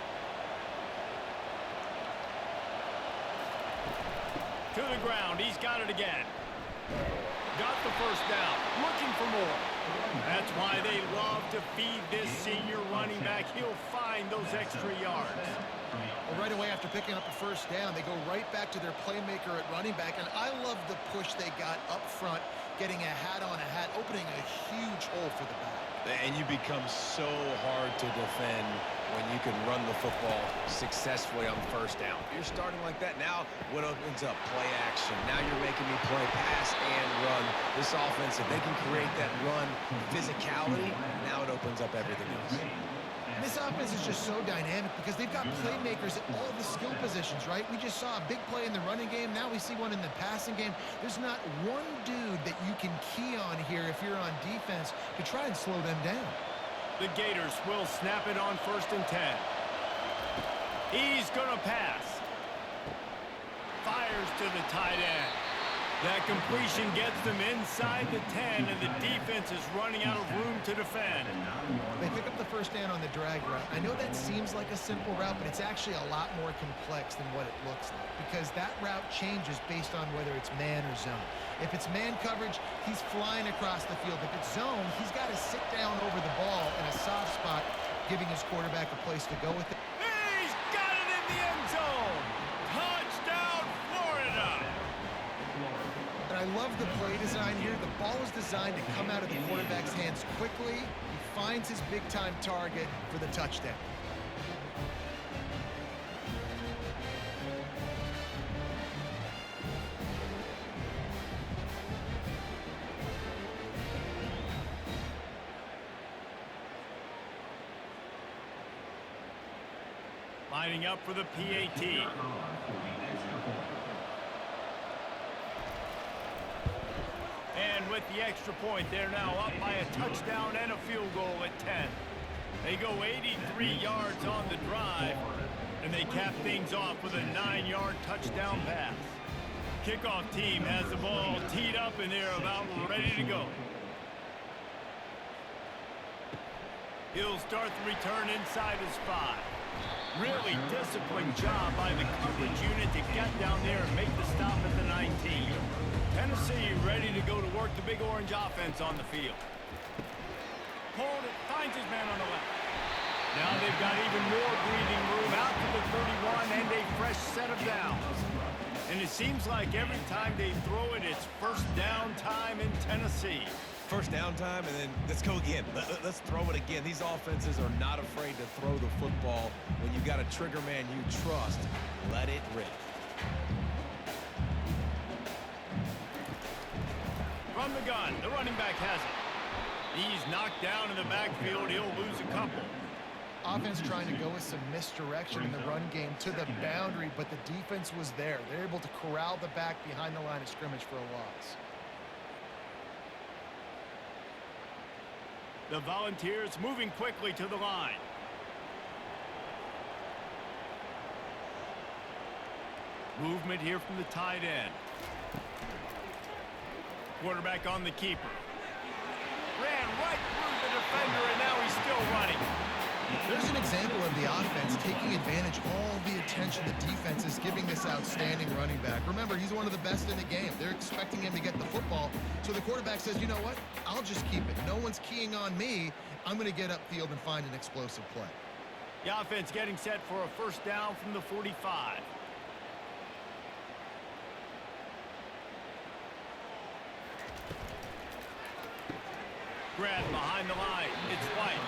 To the ground. He's got it again. Got the first down. Looking for more. That's why they love to feed this senior running back. He'll find those extra yards. Well, right away after picking up the first down, they go right back to their playmaker at running back. And I love the push they got up front, getting a hat on a hat, opening a huge hole for the back. And you become so hard to defend when you can run the football successfully on first down. You're starting like that. Now what opens up? Play action. Now you're making me play pass and run. This offense, if they can create that run physicality, now it opens up everything else. This offense is just so dynamic because they've got playmakers at all the skill positions, right? We just saw a big play in the running game. Now we see one in the passing game. There's not one dude that you can key on here if you're on defense to try and slow them down. The Gators will snap it on 1st and 10. He's going to pass. Fires to the tight end. That completion gets them inside the 10, and the defense is running out of room to defend. They pick up the first down on the drag route. I know that seems like a simple route, but it's actually a lot more complex than what it looks like because that route changes based on whether it's man or zone. If it's man coverage, he's flying across the field. If it's zone, he's got to sit down over the ball in a soft spot, giving his quarterback a place to go with it. He's got it in the end zone. Touchdown, Florida. And I love the play design here. The ball is designed to come out of the quarterback's hands quickly. He finds his big-time target for the touchdown. Lining up for the PAT. And with the extra point, they're now up by a touchdown and a field goal at 10. They go 83 yards on the drive, and they cap things off with a 9-yard touchdown pass. Kickoff team has the ball teed up, and they're about ready to go. He'll start the return inside his 5. Really disciplined job by the coverage unit to get down there and make the stop at the 19. Tennessee ready to go to work the Big Orange offense on the field. Hold it, finds his man on the left. Now they've got even more breathing room out to the 31 and a fresh set of downs. And it seems like every time they throw it, it's first down time in Tennessee. First down time, and then let's go again. Let's throw it again. These offenses are not afraid to throw the football. When you've got a trigger man you trust, let it rip. From the gun, the running back has it. He's knocked down in the backfield. He'll lose a couple. Offense trying to go with some misdirection in the run game to the boundary, but the defense was there. They're able to corral the back behind the line of scrimmage for a loss. The Volunteers moving quickly to the line. Movement here from the tight end. Quarterback on the keeper. Ran right through the defender, and now he's still running. There's an example of the offense taking advantage of all the attention the defense is giving this outstanding running back. Remember, he's one of the best in the game. They're expecting him to get the football. So the quarterback says, you know what? I'll just keep it. No one's keying on me. I'm going to get upfield and find an explosive play. The offense getting set for a first down from the 45. Grab behind the line. It's White.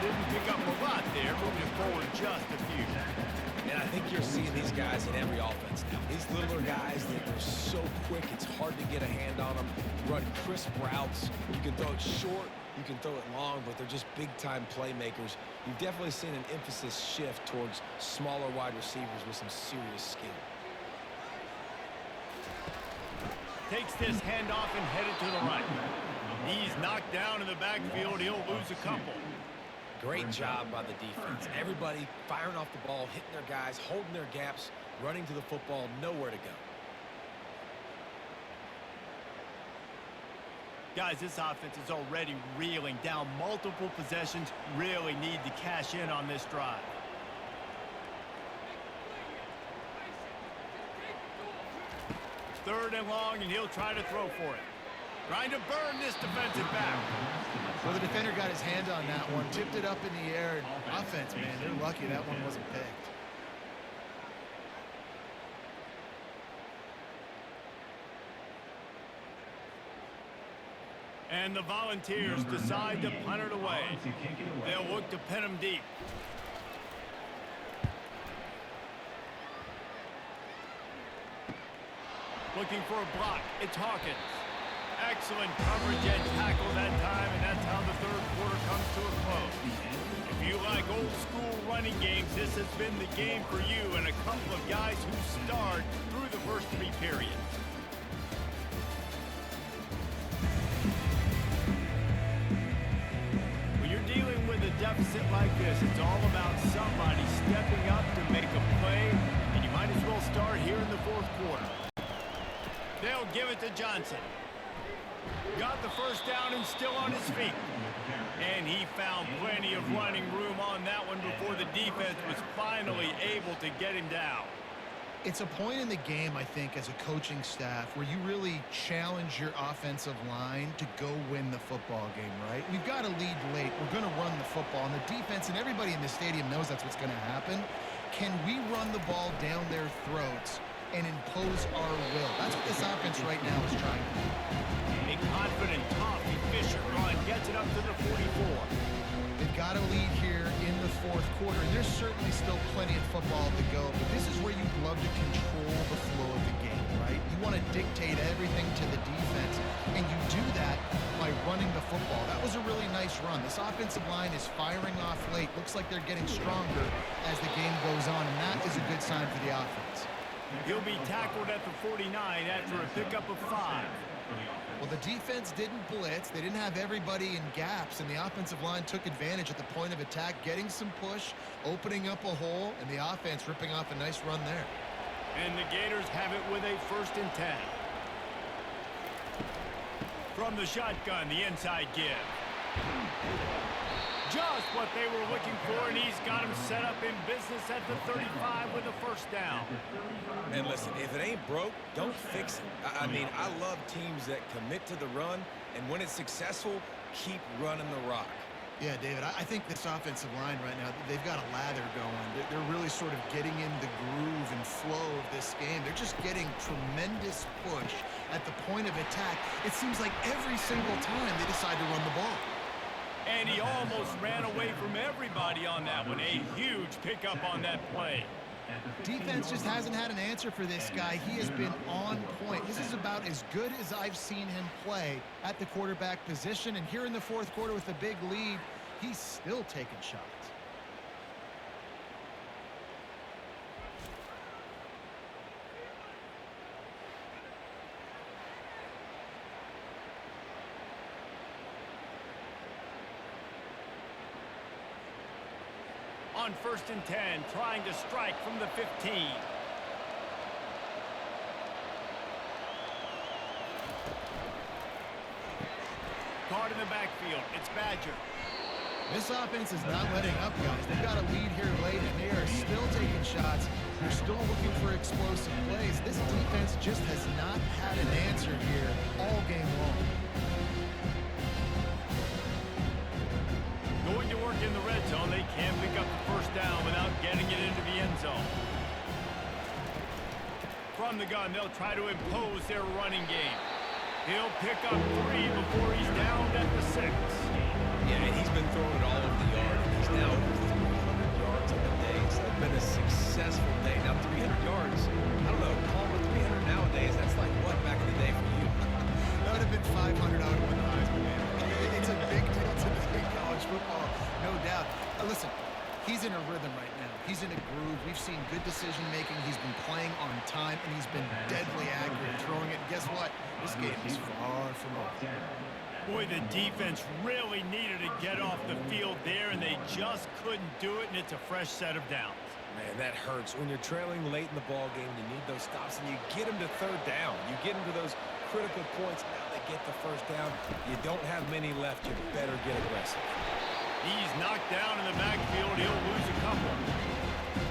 Didn't pick up a lot there, moving forward just a few. And I think you're seeing these guys in every offense now. These littler guys, they're so quick, it's hard to get a hand on them. Run crisp routes. You can throw it short, you can throw it long, but they're just big-time playmakers. You've definitely seen an emphasis shift towards smaller wide receivers with some serious skill. Takes this handoff and headed to the right. He's knocked down in the backfield. He'll lose a couple. Great job by the defense. Everybody firing off the ball, hitting their guys, holding their gaps, running to the football, nowhere to go. Guys, this offense is already reeling down multiple possessions. Really need to cash in on this drive. 3rd and long, and he'll try to throw for it. Trying to burn this defensive back. Well, the defender got his hand on that one, tipped it up in the air. And offense, man, they're lucky that one wasn't picked. And the Volunteers decide to punt it away. They'll look to pin him deep. Looking for a block. It's Hawkins. Excellent coverage and tackle that time, and that's how the 3rd quarter comes to a close. If you like old school running games, this has been the game for you and a couple of guys who starred through the first 3 periods. When you're dealing with a deficit like this, it's all about somebody stepping up to make a play, and you might as well start here in the 4th quarter. They'll give it to Johnson. Got the first down and still on his feet. And he found plenty of running room on that one before the defense was finally able to get him down. It's a point in the game, I think, as a coaching staff where you really challenge your offensive line to go win the football game, right? We've got to lead late. We're going to run the football. And the defense and everybody in the stadium knows that's what's going to happen. Can we run the ball down their throats and impose our will? That's what this offense right now is trying to do. A confident, tough, efficient run gets it up to the 44. They've got to lead here in the 4th quarter, and there's certainly still plenty of football to go, but this is where you'd love to control the flow of the game, right? You want to dictate everything to the defense, and you do that by running the football. That was a really nice run. This offensive line is firing off late. Looks like they're getting stronger as the game goes on, and that is a good sign for the offense. He'll be tackled at the 49 after a pickup of 5. Well, the defense didn't blitz. They didn't have everybody in gaps, and the offensive line took advantage at the point of attack, getting some push, opening up a hole, and the offense ripping off a nice run there. And the Gators have it with a 1st and 10. From the shotgun, the inside give. Just what they were looking for, and he's got him set up in business at the 35 with a 1st down. And listen, if it ain't broke, don't fix it. I mean, I love teams that commit to the run, and when it's successful, keep running the rock. Yeah, David, I think this offensive line right now, they've got a lather going. They're really sort of getting in the groove and flow of this game. They're just getting tremendous push at the point of attack. It seems like every single time they decide to run the ball. And he almost ran away from everybody on that one. A huge pickup on that play. Defense just hasn't had an answer for this guy. He has been on point. This is about as good as I've seen him play at the quarterback position. And here in the 4th quarter with a big lead, he's still taking shots. On 1st and 10, trying to strike from the 15. Caught in the backfield. It's Badger. This offense is not letting up, guys. They've got a lead here late, and they are still taking shots. They're still looking for explosive plays. This defense just has not had an answer here all game long. Going to work in the red zone. They can't pick up the 1st down without getting it into the end zone. From the gun, they'll try to impose their running game. He'll pick up 3 before he's down at the 6. Yeah, and he's been throwing it all over the yard. He's now over 300 yards on the day. So it's been a successful day. Now, 300 yards, I don't know, call it 300 nowadays. That's like what back in the day for you? That would have been 500 out of the Heisman, man. It's a big deal to college football, no doubt. Listen, he's in a rhythm right now. He's in a groove. We've seen good decision-making. He's been playing on time, and he's been deadly accurate throwing it. And guess what? This game is far from over. Boy, the defense really needed to get off the field there, and they just couldn't do it, and it's a fresh set of downs. Man, that hurts. When you're trailing late in the ball game, you need those stops, and you get them to 3rd down. You get them to those critical points. Now they get the 1st down. You don't have many left. You better get aggressive. He's knocked down in the backfield. He'll lose a couple.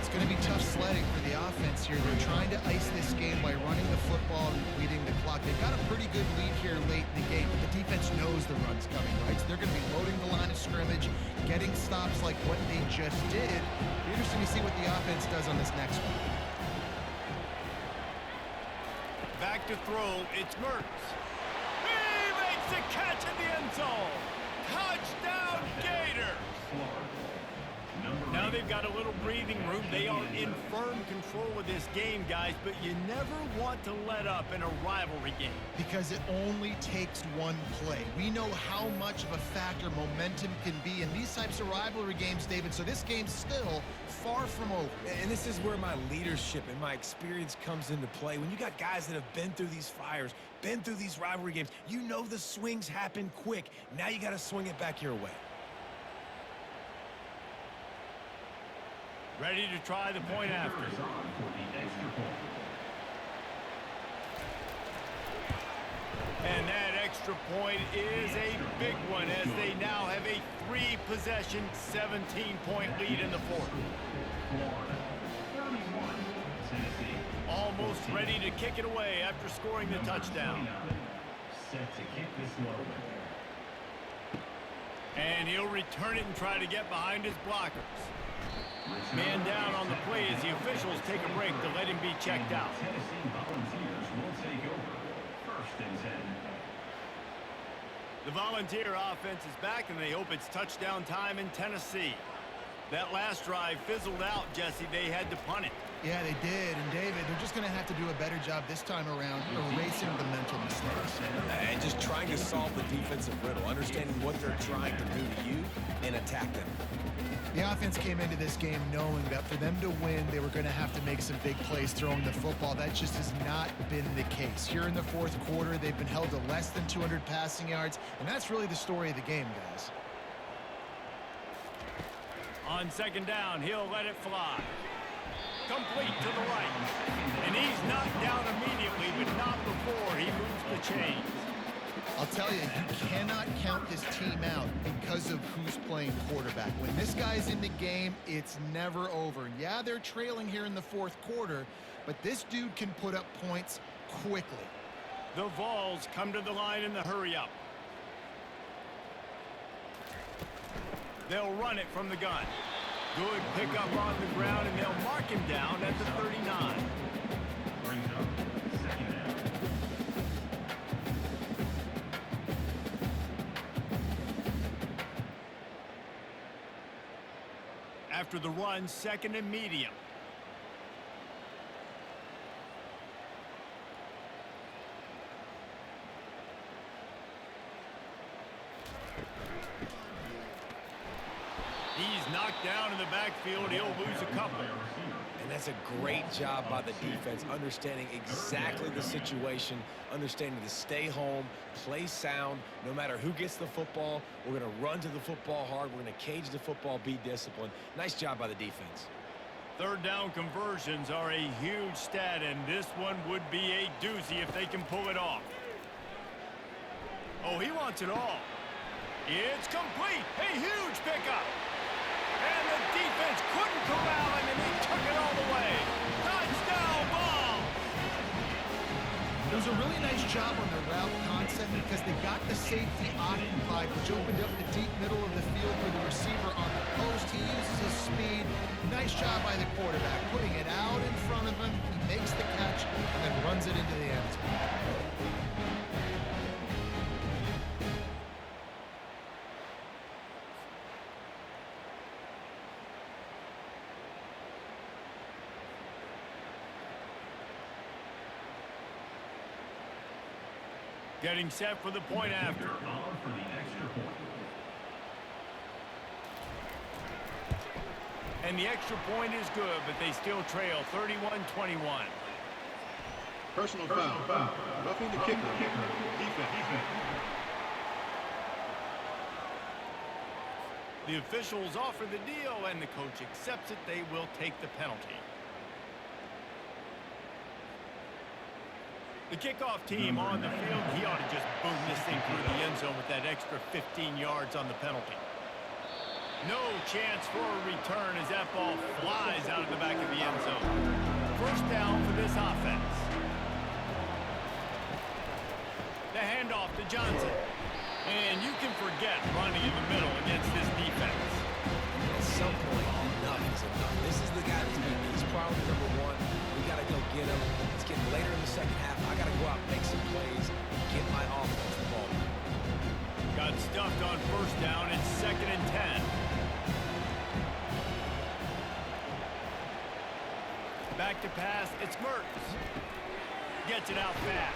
It's going to be tough sledding for the offense here. They're trying to ice this game by running the football and leading the clock. They've got a pretty good lead here late in the game, but the defense knows the run's coming, right? So they're going to be loading the line of scrimmage, getting stops like what they just did. It'll be interesting to see what the offense does on this next one. Back to throw, it's Mertz. He makes the catch in the end zone. Touchdown, Gators! Now they've got a little breathing room. They are in firm control of this game, guys, but you never want to let up in a rivalry game. Because it only takes one play. We know how much of a factor momentum can be in these types of rivalry games, David, so this game's still far from over. And this is where my leadership and my experience comes into play. When you got guys that have been through these fires, been through these rivalry games, you know the swings happen quick. Now you got to swing it back your way. Ready to try the point after. And that extra point is a big one as they now have a 3-possession, 17-point lead in the fourth. Almost ready to kick it away after scoring the touchdown. Set to kick this one. And he'll return it and try to get behind his blockers. Man down on the play as the officials take a break to let him be checked out. Tennessee Volunteers will take over. 1st and 10. The Volunteer offense is back, and they hope it's touchdown time in Tennessee. That last drive fizzled out, Jesse. They had to punt it. Yeah, they did. And, David, they're just going to have to do a better job this time around erasing the mental mistakes. And just trying to solve the defensive riddle, understanding what they're trying to do to you and attack them. The offense came into this game knowing that for them to win, they were going to have to make some big plays throwing the football. That just has not been the case. Here in the fourth quarter, they've been held to less than 200 passing yards, and that's really the story of the game, guys. On 2nd down, he'll let it fly. Complete to the right. And he's knocked down immediately, but not before he moves the chains. I'll tell you, you cannot count this team out because of who's playing quarterback. When this guy's in the game, it's never over. Yeah, they're trailing here in the fourth quarter, but this dude can put up points quickly. The Vols come to the line in the hurry-up. They'll run it from the gun. Good pickup on the ground, and they'll mark him down at the 39. Brings up 2nd down. After the run, 2nd and medium. He's knocked down in the backfield. He'll lose a couple. And that's a great job by the defense, understanding exactly the situation, understanding to stay home, play sound. No matter who gets the football, we're going to run to the football hard. We're going to cage the football, be disciplined. Nice job by the defense. 3rd down conversions are a huge stat, and this one would be a doozy if they can pull it off. Oh, he wants it all. It's complete. A huge pickup. And the defense couldn't corral him, and he took it all the way. Touchdown ball. It was a really nice job on the route concept because they got the safety occupied, which opened up the deep middle of the field for the receiver on the post. He uses his speed. Nice job by the quarterback, putting it out in front of him. He makes the catch and then runs it into the end zone. Getting set for the point after. On for the extra point. And the extra point is good, but they still trail 31-21. Personal foul. Roughing the kicker. Defense. The officials offer the deal, and the coach accepts it. They will take the penalty. The kickoff team on the field, he ought to just boom this thing through the end zone with that extra 15 yards on the penalty. No chance for a return as that ball flies out of the back of the end zone. First down for this offense. The handoff to Johnson. And you can forget running in the middle against this defense. At some point, enough is enough. This is the guy that's going to be his priority number one. We got to go get him. It's getting later in the second half. I got to go out and make some plays, get my offense the ball. Got stuffed on first down. It's 2nd and 10. Back to pass. It's Mertens. Gets it out fast.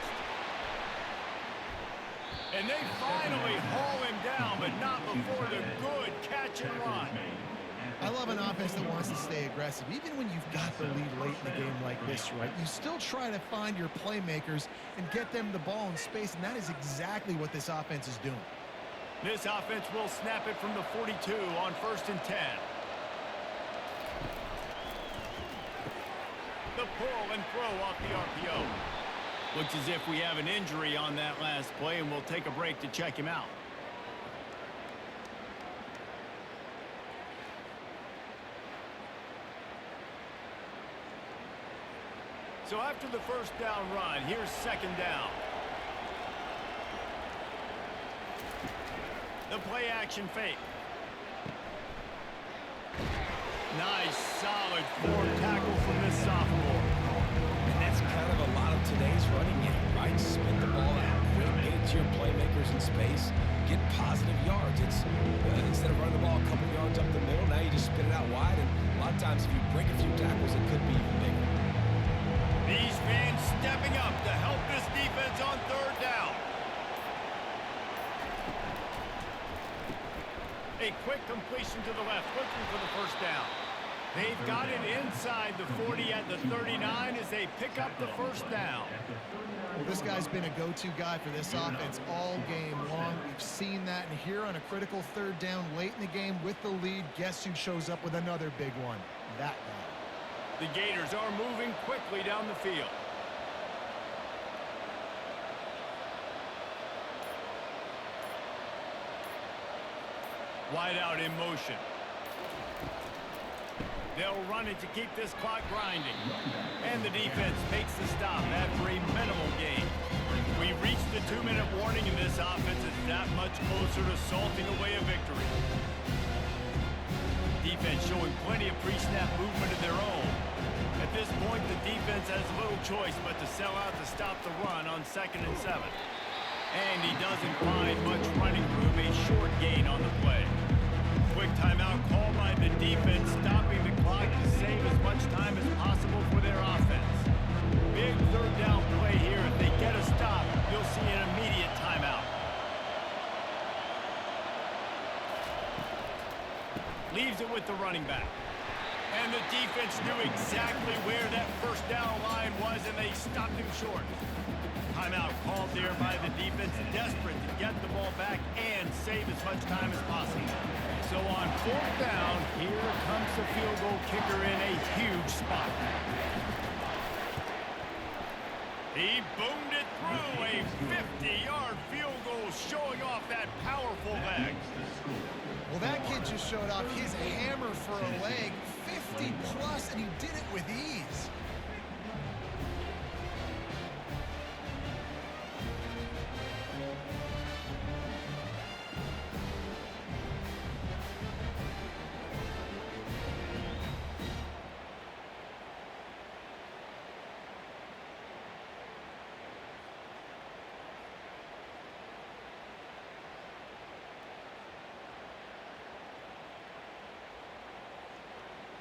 And they finally haul him down, but not before the good catch and run. I love an offense that wants to stay aggressive. Even when you've got the lead late in the game like this, right? You still try to find your playmakers and get them the ball in space, and that is exactly what this offense is doing. This offense will snap it from the 42 on 1st and 10. The pull and throw off the RPO. Looks as if we have an injury on that last play, and we'll take a break to check him out. So after the first down run, here's 2nd down. The play action fake. Nice, solid form tackle from this sophomore. And that's kind of a lot of today's running game, right? Spit the ball out, quick, get it to your playmakers in space, get positive yards. It's instead of running the ball a couple yards up the middle, now you just spit it out wide, and a lot of times if you break a few tackles, it could be even bigger. These fans stepping up to help this defense on 3rd down. A quick completion to the left, looking for the first down. They've got it inside the 40 at the 39 as they pick up the first down. Well, this guy's been a go-to guy for this offense all game long. We've seen that, and here on a critical 3rd down late in the game with the lead, guess who shows up with another big one? That guy. The Gators are moving quickly down the field. Wide out in motion. They'll run it to keep this clock grinding. And the defense makes the stop after a minimal gain. We've reached the 2-minute warning, and this offense is that much closer to salting away a victory. Defense showing plenty of pre-snap movement of their own. At this point, the defense has little choice but to sell out to stop the run on 2nd and 7. And he doesn't find much running room, a short gain on the play. Quick timeout called by the defense, stopping the clock to save as much time as possible for their offense. Big 3rd down play here. If they get a stop, you'll see an immediate timeout. Leaves it with the running back. And the defense knew exactly where that first down line was, and they stopped him short. Timeout called there by the defense, desperate to get the ball back and save as much time as possible. So on 4th down, here comes the field goal kicker in a huge spot. He boomed it through, a 50-yard field goal showing off that powerful leg. Well, that kid just showed off his hammer for a leg, 50-plus, and he did it with ease.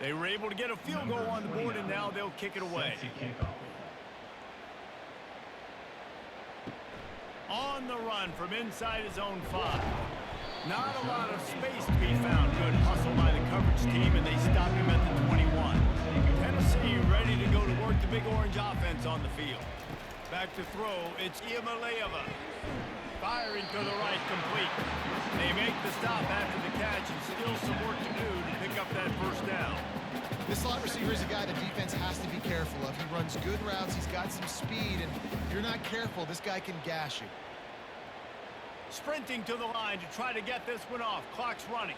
They were able to get a field goal on the board, and now they'll kick it away. On the run from inside his own 5. Not a lot of space to be found. Good hustle by the coverage team, and they stop him at the 21. Tennessee ready to go to work the Big Orange offense on the field. Back to throw, it's Iamaleava. Firing to the right, complete. They make the stop after the catch, and still some work to do to pick up that first down. This slot receiver is a guy the defense has to be careful of. He runs good routes, he's got some speed, and if you're not careful, this guy can gash you. Sprinting to the line to try to get this one off. Clock's running.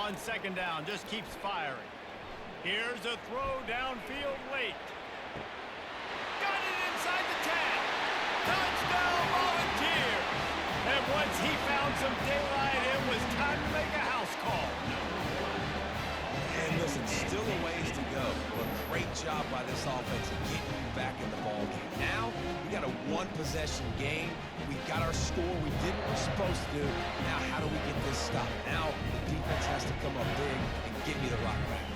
On second down, just keeps firing. Here's a throw downfield late. Got it inside the 10. Touchdown Volunteers. And once he found some daylight, it was time to make a house call. And listen, still a ways to go, but great job by this offense getting you back in the ball game. Now, we got a one-possession game. We got our score we did what we're supposed to do. Now, how do we get this stopped? Now, the defense has to come up big and give me the rock back.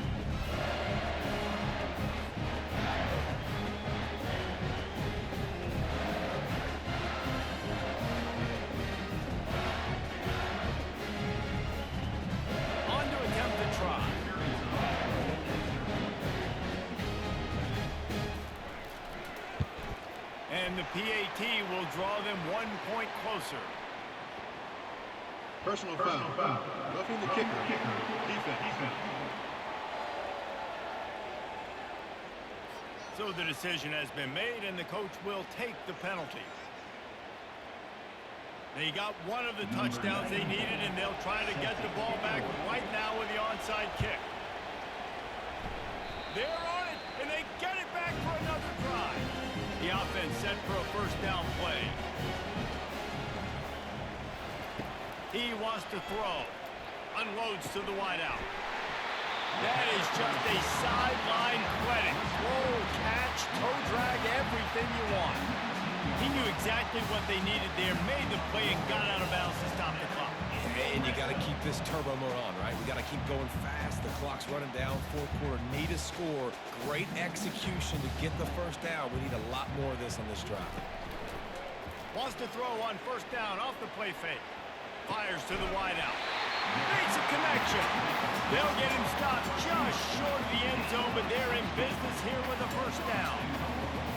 On to attempt to try. And the PAT will draw them 1 point closer. Personal foul. Roughing the kicker. Defense. So the decision has been made, and the coach will take the penalty. They got one of the touchdowns they needed, and they'll try to get the ball back right now with the onside kick. They're on it, and they get it back for another drive. The offense set for a first down play. He wants to throw. Unloads to the wideout. That is just a sideline credit. Throw, catch, toe drag, everything you want. He knew exactly what they needed there, made the play, and got out of bounds to stop the clock. And you got to keep this turbo mode on, right? We got to keep going fast. The clock's running down. Fourth quarter, need a score. Great execution to get the first down. We need a lot more of this on this drive. Wants to throw on first down off the play fake. Fires to the wideout. Makes a connection. They'll get him stopped just short of the end zone, but they're in business here with a first down.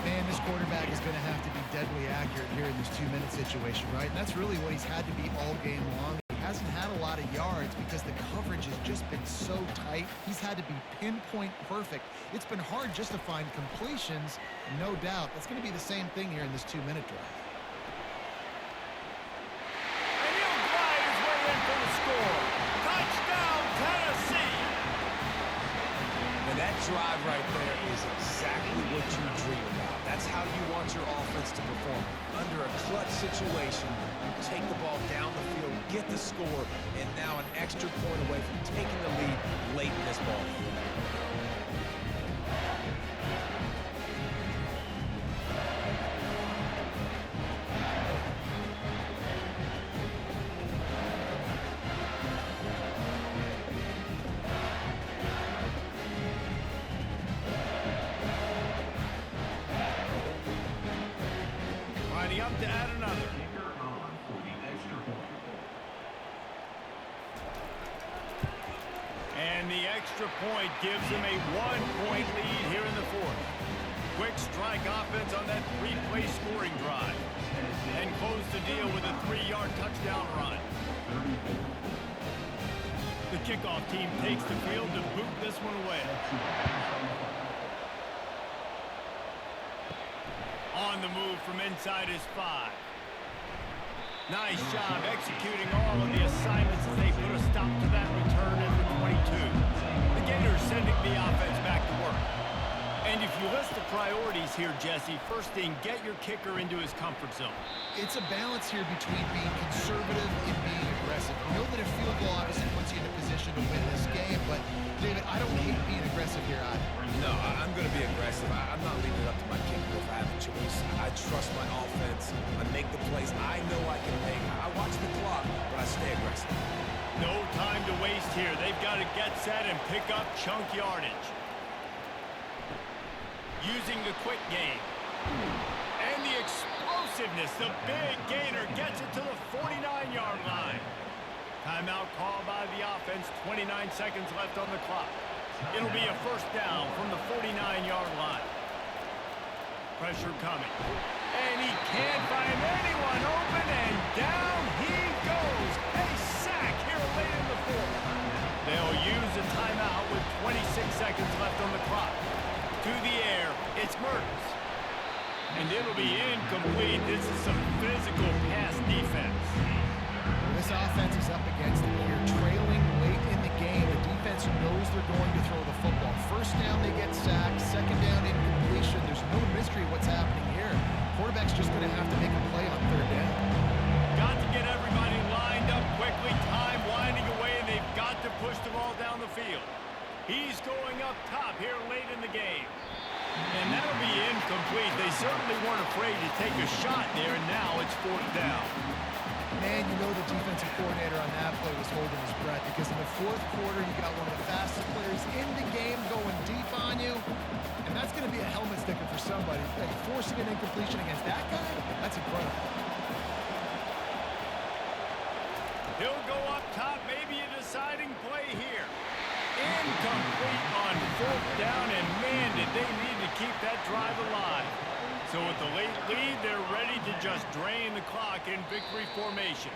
Man, this quarterback is going to have to be deadly accurate here in this 2-minute situation, right? And that's really what he's had to be all game long. He hasn't had a lot of yards because the coverage has just been so tight. He's had to be pinpoint perfect. It's been hard just to find completions, no doubt. That's going to be the same thing here in this 2-minute drive. And he'll glide his way in for the score. Touchdown, Tennessee! And that drive right there is exactly what you dream about. That's how you want your offense to perform. Under a clutch situation, you take the ball down the field, get the score, and now an extra point away from taking the lead late in this ball game. Lining up to add another. Kicker on for the extra point. And the extra point gives them a 1-point lead here in the fourth. Quick strike offense on that 3-play scoring drive. And close the deal with a 3-yard touchdown run. The kickoff team takes the field to boot this one away. On the move from inside his 5. Nice job executing all of the assignments as they put a stop to that return at the 22. The Gators sending the offense back to work. And if you list the priorities here, Jesse, first thing, get your kicker into his comfort zone. It's a balance here between being conservative and being aggressive. We know that a field goal obviously puts you in a position to win this game, but, David, I don't hate being aggressive here either. No, I'm going to be aggressive. I'm not leaving it up to my kicker if I have a choice. I trust my offense. I make the plays I know I can make. I watch the clock, but I stay aggressive. No time to waste here. They've got to get set and pick up chunk yardage. Using the quick game. And the explosiveness. The big gainer gets it to the 49-yard line. Timeout called by the offense. 29 seconds left on the clock. It'll be a first down from the 49-yard line. Pressure coming. And he can't find anyone open, and down he goes. A sack here late in the fourth. They'll use a timeout with 26 seconds left on the clock. To the air, it's Mertens. And it'll be incomplete. This is some physical pass defense. This offense is up against it here, trailing late in the game. certainly weren't afraid to take a shot there, and now it's 4th down. Man, you know the defensive coordinator on that play was holding his breath because in the 4th quarter, you got one of the fastest players in the game going deep on you, and that's going to be a helmet sticker for somebody. Like, forcing an incompletion against that guy, that's incredible. He'll go up top, maybe a deciding play here. Incomplete on 4th down, and man, did they need to keep that drive alive. So with the late lead, they're ready to just drain the clock in victory formation.